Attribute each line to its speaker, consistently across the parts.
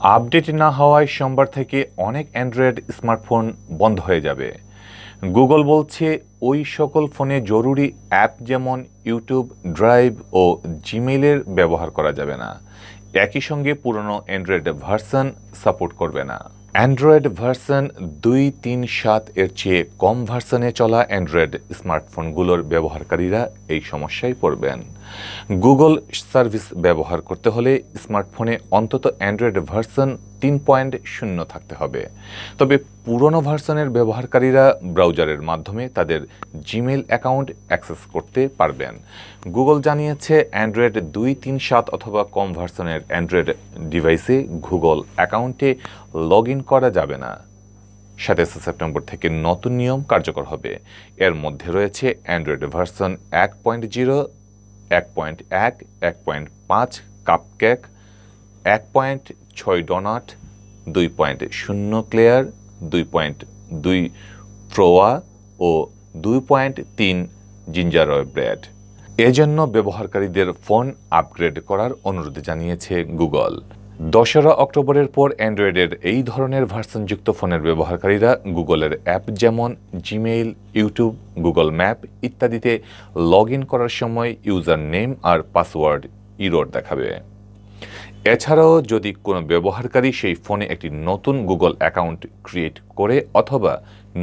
Speaker 1: Update না হওয়ায় সোমবার থেকে অনেক অ্যান্ড্রয়েড স্মার্টফোন বন্ধ হয়ে যাবে। গুগল বলছে ওই সকল ফোনে জরুরি অ্যাপ যেমন ইউটিউব, ড্রাইভ ও জিমেইলের ব্যবহার করা যাবে না। একই সঙ্গে পুরনো অ্যান্ড্রয়েড ভার্সন সাপোর্ট করবে না। অ্যান্ড্রয়েড ভার্সন 2.3.7 এর চেয়ে কম ভার্সনে চলা অ্যান্ড্রয়েড স্মার্টফোনগুলোর ব্যবহারকারীরা এই সমস্যায় পড়বেন। গুগল সার্ভিস ব্যবহার করতে হলে স্মার্টফোনে অন্তত অ্যান্ড্রয়েড ভার্সন 3.0 থাকতে হবে। তবে পুরনো ভার্সনের ব্যবহারকারীরা ব্রাউজারের মাধ্যমে তাদের জিমেইল অ্যাকাউন্ট অ্যাক্সেস করতে পারবেন। গুগল জানিয়েছে অ্যান্ড্রয়েড 2.3.7 অথবা কম ভার্সনের অ্যান্ড্রয়েড ডিভাইসে গুগল অ্যাকাউন্টে লগ ইন করা যাবে না। 27 সেপ্টেম্বর থেকে নতুন নিয়ম কার্যকর হবে। এর মধ্যে রয়েছে Android version 1.0, 1.1, 1.5 cupcake, 1.6 donut, 2.0 eclair, 2.2 froyo ও 2.3 জিঞ্জার ব্রেড। এজন্য ব্যবহারকারীদের ফোন আপগ্রেড করার অনুরোধ জানিয়েছে গুগল। 2 অক্টোবরের পর অ্যান্ড্রয়েডের এই ধরনের ভার্সনযুক্ত ফোনের ব্যবহারকারীরা গুগলের অ্যাপ যেমন জিমেইল, ইউটিউব, গুগল ম্যাপ ইত্যাদিতে লগ ইন করার সময় ইউজার নেম আর পাসওয়ার্ড ইরর দেখাবে। এছাড়াও যদি কোনো ব্যবহারকারী সেই ফোনে একটি নতুন গুগল অ্যাকাউন্ট ক্রিয়েট করে অথবা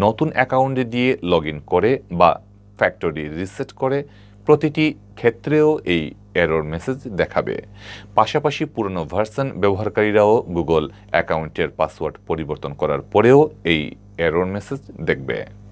Speaker 1: নতুন অ্যাকাউন্ট দিয়ে লগ ইন করে বা ফ্যাক্টরি রিসেট করে, প্রতিটি ক্ষেত্রেও এই এরর মেসেজ দেখাবে। পাশাপাশি পুরনো ভার্সন ব্যবহারকারীরাও গুগল অ্যাকাউন্টের পাসওয়ার্ড পরিবর্তন করার পরেও এই এরর মেসেজ দেখবে।